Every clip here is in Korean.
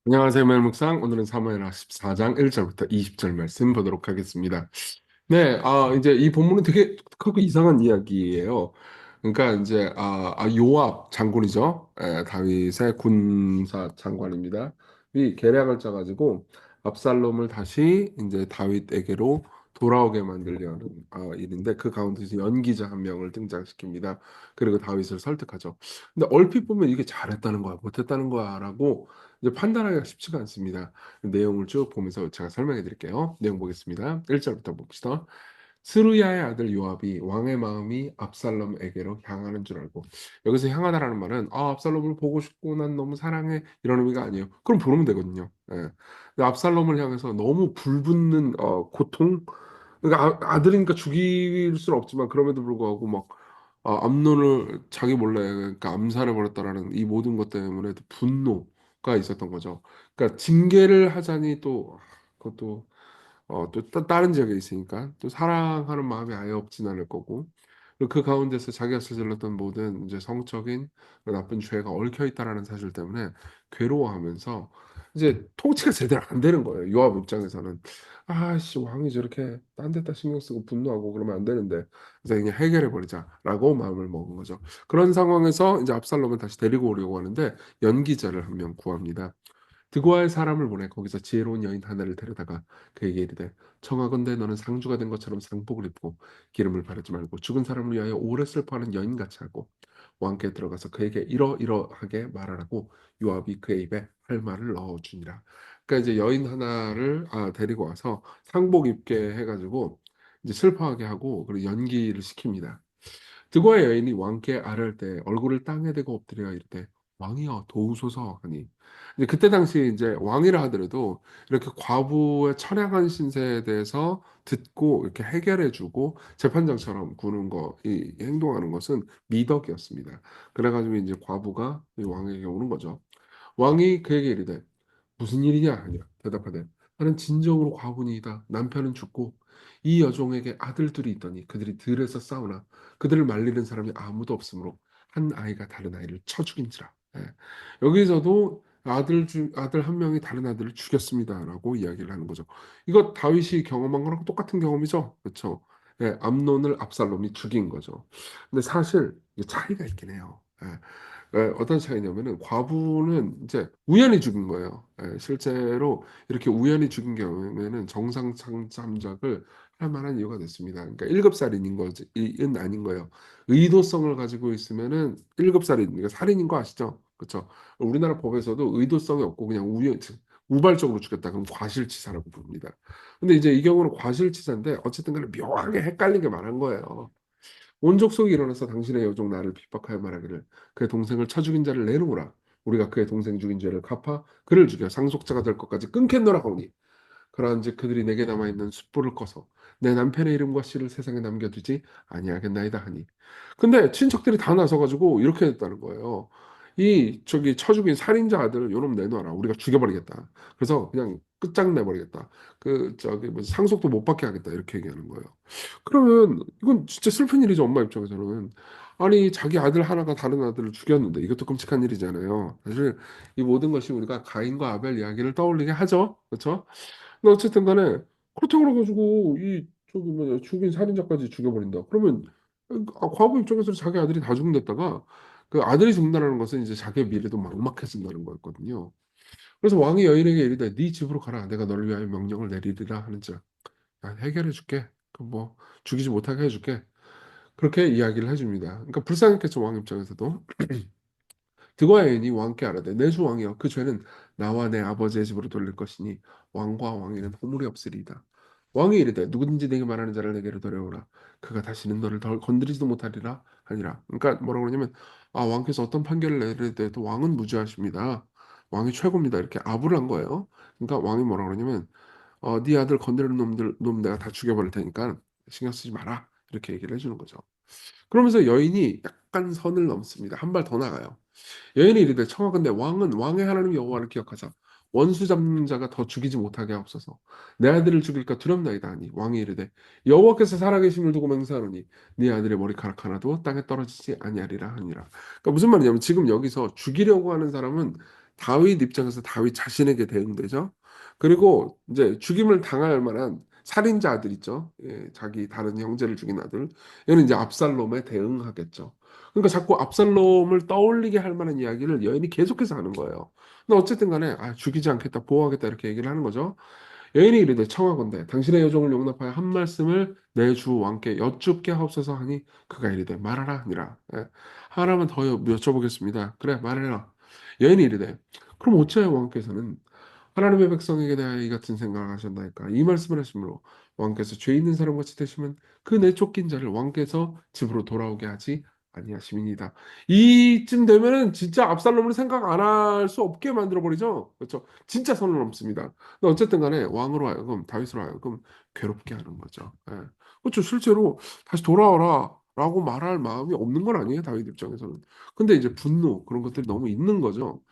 안녕하세요, 멜묵상. 오늘은 사무엘하 14장 1절부터 20절 말씀 보도록 하겠습니다. 네, 이제 이 본문은 되게 크고 이상한 이야기예요. 그러니까 이제 요압 장군이죠. 다윗의 군사 장관입니다. 이 계략을 짜가지고 압살롬을 다시 이제 다윗에게로 돌아오게 만들려는 일인데 그 가운데서 연기자 한 명을 등장시킵니다. 그리고 다윗을 설득하죠. 근데 얼핏 보면 이게 잘했다는 거야, 못했다는 거야라고 이제 판단하기가 쉽지가 않습니다. 내용을 쭉 보면서 제가 설명해 드릴게요. 내용 보겠습니다. 1절부터 봅시다. 스루야의 아들 요압이 왕의 마음이 압살롬에게로 향하는 줄 알고, 여기서 향하다라는 말은 압살롬을 보고 싶고 난 너무 사랑해 이런 의미가 아니에요. 그럼 부르면 되거든요. 예. 근데 압살롬을 향해서 너무 불붙는 고통, 그러니까 아들이니까 죽일 수는 없지만 그럼에도 불구하고 막 암론을 자기 몰래 그러니까 암살해 버렸다라는 이 모든 것 때문에 또 분노가 있었던 거죠. 그러니까 징계를 하자니 또 그것도 또 다른 지역에 있으니까 또 사랑하는 마음이 아예 없진 않을 거고, 그리고 그 가운데서 자기가 저질렀던 모든 이제 성적인 그 나쁜 죄가 얽혀 있다라는 사실 때문에 괴로워하면서 이제 통치가 제대로 안 되는 거예요. 요압 입장에서는 아씨 왕이 저렇게 딴 데다 신경 쓰고 분노하고 그러면 안 되는데, 그래서 그냥 해결해 버리자라고 마음을 먹은 거죠. 그런 상황에서 이제 압살롬을 다시 데리고 오려고 하는데 연기자를 한 명 구합니다. 드고아의 사람을 보내 거기서 지혜로운 여인 하나를 데려다가 그에게 이르되, 청하건대 너는 상주가 된 것처럼 상복을 입고 기름을 바르지 말고 죽은 사람을 위하여 오래 슬퍼하는 여인같이 하고 왕께 들어가서 그에게 이러이러하게 말하라고 요압이 그의 입에 할 말을 넣어주니라. 그러니까 이제 여인 하나를 데리고 와서 상복 입게 해가지고 이제 슬퍼하게 하고 그리고 연기를 시킵니다. 드고의 여인이 왕께 아뢰을 때 얼굴을 땅에 대고 엎드려 이르되, 왕이여 도우소서 하니, 이제 그때 당시 이제 왕이라 하더라도 이렇게 과부의 처량한 신세에 대해서 듣고 이렇게 해결해주고 재판장처럼 구는 이 행동하는 것은 미덕이었습니다. 그래가지고 이제 과부가 이 왕에게 오는 거죠. 왕이 그에게 이르되 무슨 일이냐 하냐 대답하되, 나는 진정으로 과부니이다. 남편은 죽고 이 여종에게 아들들이 있더니 그들이 들에서 싸우나 그들을 말리는 사람이 아무도 없으므로 한 아이가 다른 아이를 쳐 죽인지라. 예. 여기서도 아들 한 명이 다른 아들을 죽였습니다라고 이야기를 하는 거죠. 이거 다윗이 경험한 거랑 똑같은 경험이죠, 그렇죠? 예, 암논을 압살롬이 죽인 거죠. 근데 사실 이게 차이가 있긴 해요. 어떤 차이냐면은 과부는 이제 우연히 죽은 거예요. 실제로 이렇게 우연히 죽은 경우에는 정상 참작을 할 만한 이유가 됐습니다. 그러니까 1급 살인인 거지, 은 아닌 거예요. 의도성을 가지고 있으면은 1급 살인, 그러니까 살인인 거 아시죠? 그렇죠? 우리나라 법에서도 의도성이 없고 그냥 우발적으로 죽였다 그럼 과실치사라고 부릅니다. 근데 이제 이 경우는 과실치사인데 어쨌든 간에 묘하게 헷갈리게 말한 거예요. 온 족속이 일어나서 당신의 여종 나를 핍박하여 말하기를, 그의 동생을 쳐 죽인 자를 내놓으라. 우리가 그의 동생 죽인 죄를 갚아 그를 죽여 상속자가 될 것까지 끊겠노라 하오니, 그러한즉 그들이 내게 남아있는 숯불을 꺼서 내 남편의 이름과 씨를 세상에 남겨두지 아니하겠나이다 하니. 근데 친척들이 다 나서가지고 이렇게 했다는 거예요. 이 저기 쳐 죽인 살인자 아들 요놈 내놔라. 우리가 죽여버리겠다. 그래서 그냥 끝장내버리겠다. 그 저기 뭐 상속도 못 받게 하겠다. 이렇게 얘기하는 거예요. 그러면 이건 진짜 슬픈 일이죠. 엄마 입장에서는. 아니 자기 아들 하나가 다른 아들을 죽였는데 이것도 끔찍한 일이잖아요. 사실 이 모든 것이 우리가 가인과 아벨 이야기를 떠올리게 하죠. 그렇죠? 근데 어쨌든 간에 그렇다고 그래가지고 이 저기 뭐냐 죽인 살인자까지 죽여버린다. 그러면 과부 입장에서 자기 아들이 다 죽는데다가 그 아들이 죽는다는 것은 이제 자기의 미래도 막막해진다는 거였거든요. 그래서 왕이 여인에게 이르되 네 집으로 가라. 내가 너를 위하여 명령을 내리리라 하는지라. 야, 해결해 줄게. 그 뭐 죽이지 못하게 해줄게. 그렇게 이야기를 해줍니다. 그러니까 불쌍했겠죠 왕 입장에서도. 드고아 여인이 왕께 아뢰되 내 주 왕이여 그 죄는 나와 내 아버지의 집으로 돌릴 것이니 왕과 왕에는 허물이 없으리이다. 왕이 이르되 누구든지 내게 말하는 자를 내게로 데려오라. 그가 다시는 너를 덜 건드리지도 못하리라 하니라. 그러니까 뭐라고 그러냐면 왕께서 어떤 판결을 내리더라도 왕은 무죄하십니다. 왕이 최고입니다. 이렇게 아부를 한 거예요. 그러니까 왕이 뭐라고 그러냐면 네 아들 건드리는 놈 내가 다 죽여버릴 테니까 신경 쓰지 마라. 이렇게 얘기를 해주는 거죠. 그러면서 여인이 약간 선을 넘습니다. 한 발 더 나가요. 여인이 이르되 청하건대 왕은 왕의 하나님 여호와를 기억하사 원수 잡는 자가 더 죽이지 못하게 하옵소서. 내 아들을 죽일까 두렵나이다 하니 왕이 이르되 여호와께서 살아계심을 두고 맹세하노니 네 아들의 머리카락 하나도 땅에 떨어지지 아니하리라 하니라. 그러니까 무슨 말이냐면 지금 여기서 죽이려고 하는 사람은 다윗 입장에서 다윗 자신에게 대응되죠. 그리고 이제 죽임을 당할 만한 살인자 아들 있죠. 예, 자기 다른 형제를 죽인 아들. 이거는 이제 압살롬에 대응하겠죠. 그러니까 자꾸 압살롬을 떠올리게 할 만한 이야기를 여인이 계속해서 하는 거예요. 근데 어쨌든 간에 죽이지 않겠다, 보호하겠다 이렇게 얘기를 하는 거죠. 여인이 이르되 청하건대 당신의 여종을 용납하여 한 말씀을 내 주 왕께 여쭙게 하옵소서 하니 그가 이르되 말하라 하니라. 예. 하나만 더 여쭤보겠습니다. 그래 말해라. 여인이 이르되 그럼 어찌하여 왕께서는 하나님의 백성에게 대하여 이 같은 생각을 하셨나이까? 이 말씀을 하시므로 왕께서 죄 있는 사람 같이 되시면 그 내쫓긴 자를 왕께서 집으로 돌아오게 하지 아니하심이니이다. 이쯤 되면은 진짜 압살롬을 생각 안 할 수 없게 만들어 버리죠. 그렇죠? 진짜 선을 넘습니다. 근데 어쨌든 간에 왕으로 하여금 다윗으로 하여금 괴롭게 하는 거죠. 예. 그렇죠. 실제로 다시 돌아와라라고 말할 마음이 없는 건 아니에요. 다윗 입장에서는. 근데 이제 분노 그런 것들이 너무 있는 거죠.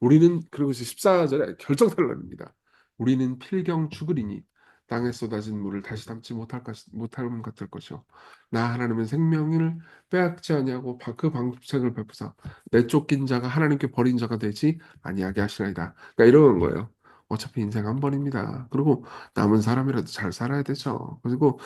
우리는 그리고 이제 14절에 결정타를 냅니다. 우리는 필경 죽으리니 땅에 쏟아진 물을 다시 담지 못할 같을 것이요 나 하나님은 생명을 빼앗지 아니하고 그 방책을 베푸사 내쫓긴 자가 하나님께 버린 자가 되지 아니하게 하시나이다. 그러니까 이런 거예요. 어차피 인생 한 번입니다. 그리고 남은 사람이라도 잘 살아야 되죠. 그리고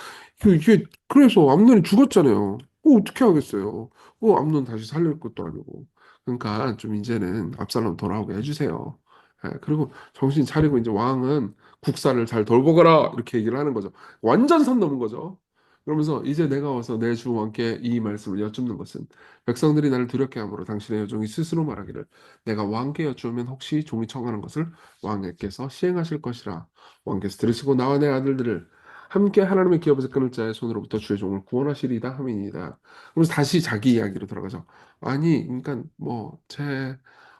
이게 그래서 암논이 죽었잖아요. 어떻게 하겠어요? 암논 다시 살릴 것도 아니고. 그러니까 좀 이제는 압살롬 돌아오게 해주세요. 예, 그리고 정신 차리고 이제 왕은 국사를 잘 돌보거라 이렇게 얘기를 하는 거죠. 완전 선 넘은 거죠. 그러면서 이제 내가 와서 내 주 왕께 이 말씀을 여쭙는 것은 백성들이 나를 두렵게 함으로 당신의 여종이 스스로 말하기를 내가 왕께 여쭈면 혹시 종이 청하는 것을 왕께서 시행하실 것이라 왕께서 들으시고 나와 내 아들들을 함께 하나님의 기업에서 끊을 자의 손으로부터 주의 종을 구원하시리이다 함이니이다. 그러면서 다시 자기 이야기로 들어가죠. 아니, 그러니까 뭐 제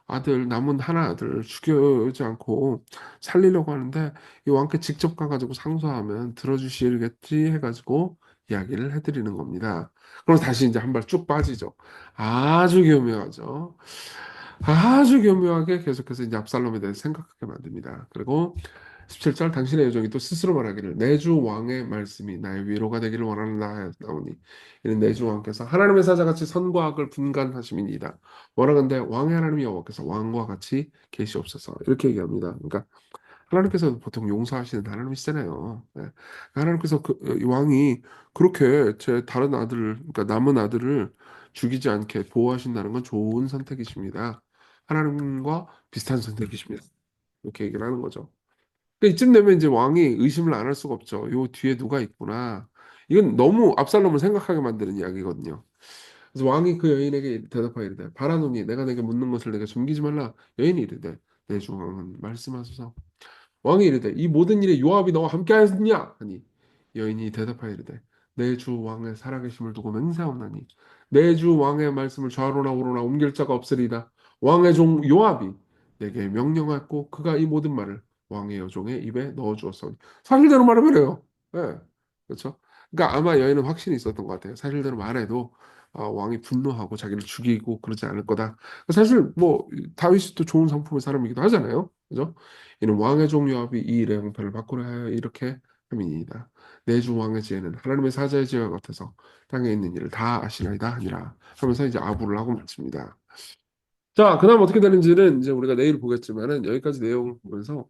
아들 남은 하나 아들 죽여지 않고 살리려고 하는데 이 왕께 직접 가가지고 상소하면 들어주시겠지 해가지고 이야기를 해드리는 겁니다. 그럼 다시 이제 한 발 쭉 빠지죠. 아주 교묘하죠. 아주 교묘하게 계속해서 이제 압살롬에 대해서 생각하게 만듭니다. 그리고 17절 당신의 여종이 또 스스로 말하기를 내 주 왕의 말씀이 나의 위로가 되기를 원하는 나오니 이는 내 주 왕께서 하나님의 사자같이 선과 악을 분간하심이니이다. 원하건대 왕의 하나님 여호와께서 왕과 같이 계시옵소서 이렇게 얘기합니다. 그러니까 하나님께서 보통 용서하시는 하나님이시잖아요. 예. 하나님께서 이 왕이 그렇게 제 다른 아들을 그러니까 남은 아들을 죽이지 않게 보호하신다는 건 좋은 선택이십니다. 하나님과 비슷한 선택이십니다. 이렇게 얘기를 하는 거죠. 그러니까 이쯤 되면 이제 왕이 의심을 안 할 수가 없죠. 요 뒤에 누가 있구나. 이건 너무 압살롬을 생각하게 만드는 이야기거든요. 그래서 왕이 그 여인에게 대답하여 이르되 바라노니 내가 내게 묻는 것을 내가 숨기지 말라. 여인이 이르되 내 주 왕은 말씀하소서. 왕이 이르되 이 모든 일에 요압이 너와 함께하였느냐 하니 여인이 대답하여 이르되 내 주 왕의 살아계심을 두고 맹세하오나니 내 주 왕의 말씀을 좌로나 우로나 옮길 자가 없으리이다. 왕의 종 요압이 내게 명령하였고 그가 이 모든 말을 왕의 여종의 입에 넣어 주었사오니 사실대로 말하면 해요. 예. 그렇죠? 그러니까 아마 여인은 확신이 있었던 것 같아요. 사실대로 말해도 왕이 분노하고 자기를 죽이고 그러지 않을 거다. 사실 뭐 다윗이 또 좋은 성품의 사람이기도 하잖아요. 그죠? 이는 왕의 종 요압이 이 일의 형편을 바꾸려 하여 이렇게 함이니이다. 내 주 왕의 지혜는 하나님의 사자의 지혜와 같아서 땅에 있는 일을 다 아시나이다 하니라 하면서 이제 아부를 하고 말습니다. 자, 그다음 어떻게 되는지는 이제 우리가 내일 보겠지만은 여기까지 내용을 보면서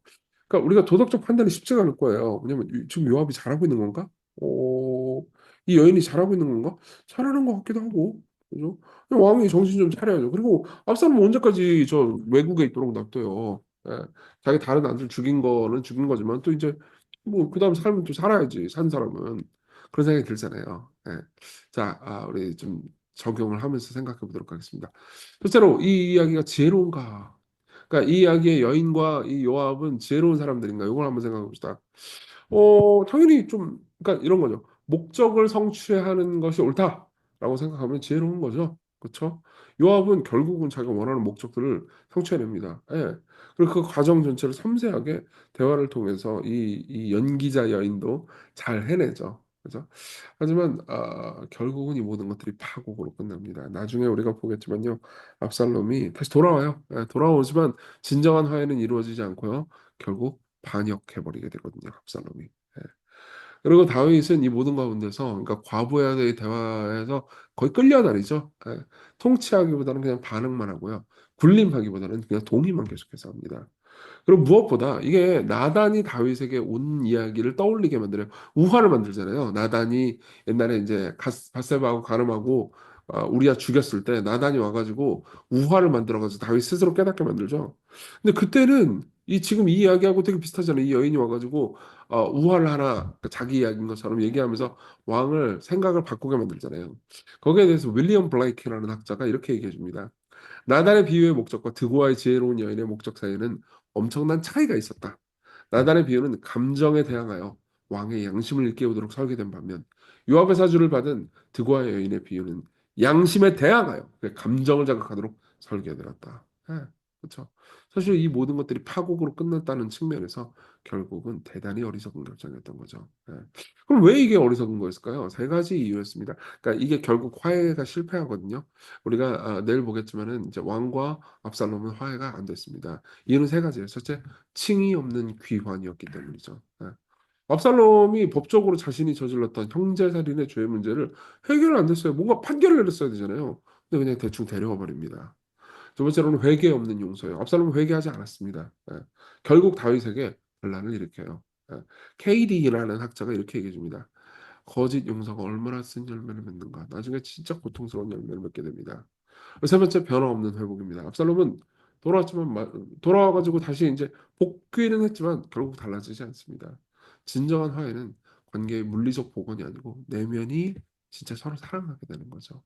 그러니까 우리가 도덕적 판단이 쉽지가 않을 거예요. 왜냐면 지금 요압이 잘하고 있는 건가? 어, 이 여인이 잘하고 있는 건가? 잘하는 것 같기도 하고, 그죠? 왕이 정신 좀 차려야죠. 그리고 압살롬 언제까지 저 외국에 있도록 놔둬요. 예. 자기 다른 아들 죽인 거는 죽인 거지만 또 이제 뭐 그다음 삶은 또 살아야지. 산 사람은 그런 생각이 들잖아요. 예. 자, 우리 좀 적용을 하면서 생각해 보도록 하겠습니다. 실제로 이 이야기가 지혜로운가? 그러니까 이 이야기의 여인과 이 요압은 지혜로운 사람들인가? 이걸 한번 생각해 봅시다. 당연히 좀 그러니까 이런 거죠. 목적을 성취하는 것이 옳다라고 생각하면 지혜로운 거죠. 그렇죠? 요압은 결국은 자기가 원하는 목적들을 성취해냅니다. 예. 그리고 그 과정 전체를 섬세하게 대화를 통해서 이 연기자 여인도 잘 해내죠. 그죠? 하지만 결국은 이 모든 것들이 파국으로 끝납니다. 나중에 우리가 보겠지만요. 압살롬이 다시 돌아와요. 예, 돌아오지만 진정한 화해는 이루어지지 않고요. 결국 반역해버리게 되거든요. 압살롬이. 예. 그리고 다윗은 이 모든 가운데서 그러니까 과부하의 대화에서 거의 끌려다니죠. 예. 통치하기보다는 그냥 반응만 하고요. 군림하기보다는 그냥 동의만 계속해서 합니다. 그리고 무엇보다 이게 나단이 다윗에게 온 이야기를 떠올리게 만들어요. 우화를 만들잖아요. 나단이 옛날에 인제 밧세바하고 간음하고 우리아 죽였을 때 나단이 와 가지고 우화를 만들어 가지고 다윗 스스로 깨닫게 만들죠. 근데 그때는 지금 이 이야기하고 되게 비슷하잖아요. 이 여인이 와 가지고 우화를 하나 그 자기 이야기인 것처럼 얘기하면서 왕을 생각을 바꾸게 만들잖아요. 거기에 대해서 윌리엄 블레이크라는 학자가 이렇게 얘기해 줍니다. 나단의 비유의 목적과 드고아의 지혜로운 여인의 목적 사이에는 엄청난 차이가 있었다. 나단의 비유는 감정에 대항하여 왕의 양심을 일깨우도록 설계된 반면 요압의 사주를 받은 드고아의 여인의 비유는 양심에 대항하여 그 감정을 자극하도록 설계되었다. 예, 그렇죠. 사실 이 모든 것들이 파국으로 끝났다는 측면에서 결국은 대단히 어리석은 결정이었던 거죠. 예. 그럼 왜 이게 어리석은 거였을까요? 세 가지 이유였습니다. 그러니까 이게 결국 화해가 실패하거든요. 우리가 내일 보겠지만은 이제 왕과 압살롬은 화해가 안 됐습니다. 이유는 세 가지예요. 첫째, 칭이 없는 귀환이었기 때문이죠. 예. 압살롬이 법적으로 자신이 저질렀던 형제살인의 죄 문제를 해결 안 됐어요. 뭔가 판결을 내렸어야 되잖아요. 근데 그냥 대충 데려와 버립니다. 두 번째로는 회개 없는 용서예요. 압살롬은 회개하지 않았습니다. 예. 결국 다윗에게 반란을 일으켜요. 예. KD라는 학자가 이렇게 얘기해 줍니다. 거짓 용서가 얼마나 쓴 열매를 맺는가. 나중에 진짜 고통스러운 열매를 맺게 됩니다. 세 번째 변화없는 회복입니다. 압살롬은 돌아왔지만 돌아와 가지고 다시 인제 복귀는 했지만 결국 달라지지 않습니다. 진정한 화해는 관계의 물리적 복원이 아니고 내면이 진짜 서로 사랑하게 되는 거죠.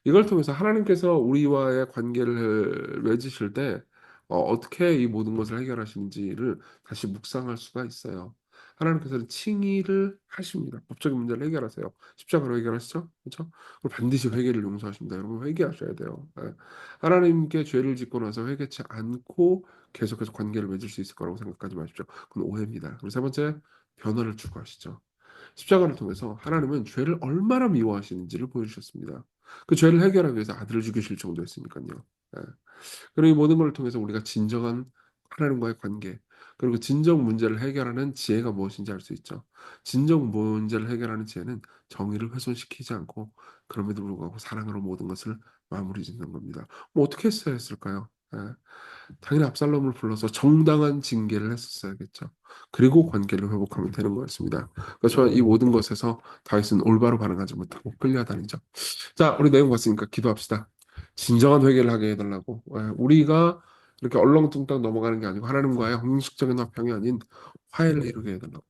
이걸 통해서 하나님께서 우리와의 관계를 맺으실 때 어떻게 이 모든 것을 해결하시는지를 다시 묵상할 수가 있어요. 하나님께서는 칭의를 하십니다. 법적인 문제를 해결하세요. 십자가로 해결하시죠. 그렇죠? 그리고 반드시 회개를 용서하십니다. 여러분 회개하셔야 돼요. 예. 하나님께 죄를 짓고 나서 회개치 않고 계속해서 관계를 맺을 수 있을 거라고 생각하지 마십시오. 그건 오해입니다. 그리고 세 번째 변화를 추구하시죠. 십자가를 통해서 하나님은 죄를 얼마나 미워하시는지를 보여주셨습니다. 그 죄를 해결하기 위해서 아들을 죽이실 정도였으니까요. 예. 그리고 이 모든 걸 통해서 우리가 진정한 하나님과의 관계, 그리고 진정 문제를 해결하는 지혜가 무엇인지 알 수 있죠. 진정 문제를 해결하는 지혜는 정의를 훼손시키지 않고 그럼에도 불구하고 사랑으로 모든 것을 마무리 짓는 겁니다. 뭐 어떻게 했어야 했을까요? 예. 당연히 압살롬을 불러서 정당한 징계를 했었어야겠죠. 그리고 관계를 회복하면 되는 거였습니다. 그래서 이 모든 것에서 다윗은 올바로 반응하지 못하고 끌려다니죠. 자, 우리 내용 봤으니까 기도합시다. 진정한 회개를 하게 해달라고. 우리가 이렇게 얼렁뚱땅 넘어가는 게 아니고 하나님과의 형식적인 화평이 아닌 화해를 이루게 해달라고.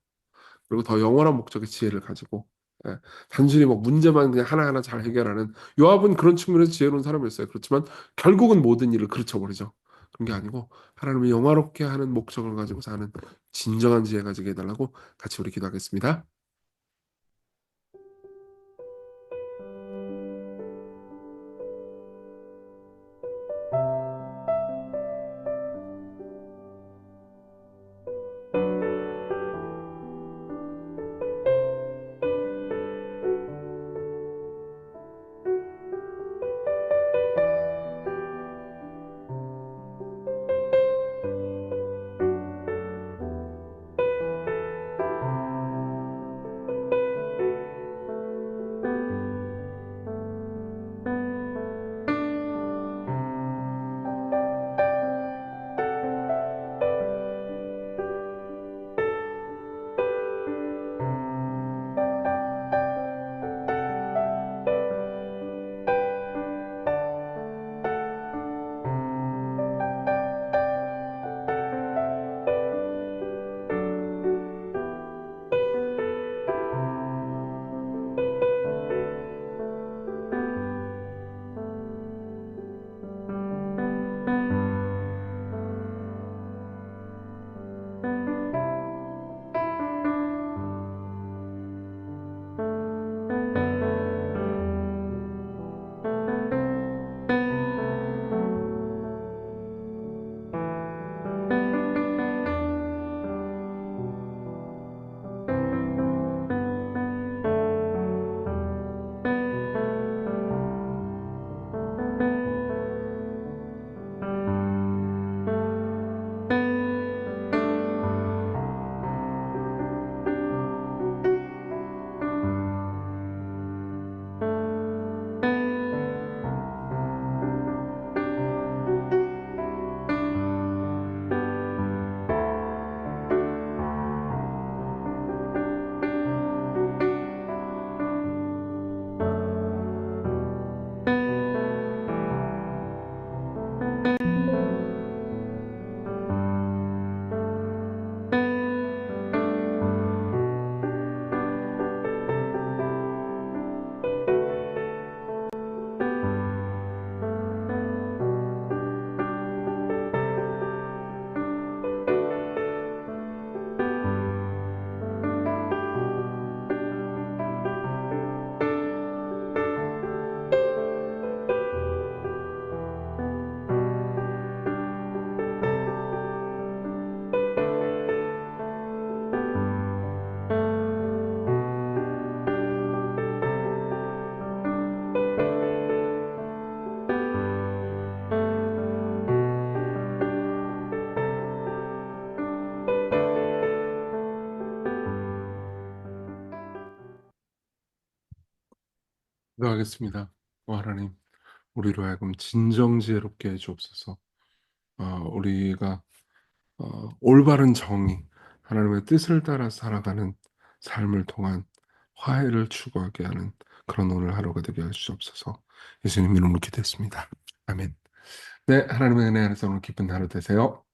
그리고 더 영원한 목적의 지혜를 가지고 예, 단순히 뭐 문제만 그냥 하나하나 잘 해결하는 요압은 그런 측면에서 지혜로운 사람이었어요. 그렇지만 결국은 모든 일을 그르쳐 버리죠. 그런 게 아니고 하나님을 영화롭게 하는 목적을 가지고 사는 진정한 지혜 가지게 해달라고 같이 우리 기도하겠습니다. 기도하겠습니다. 하나님, 우리로 하여금 진정지혜롭게 해주옵소서. 우리가 올바른 정의, 하나님의 뜻을 따라 살아가는 삶을 통한 화해를 추구하게 하는 그런 오늘 하루가 되게 해주옵소서. 예수님 이름으로 기도했습니다. 아멘. 네, 하나님의 은혜 안에서 오늘 기쁜 하루 되세요.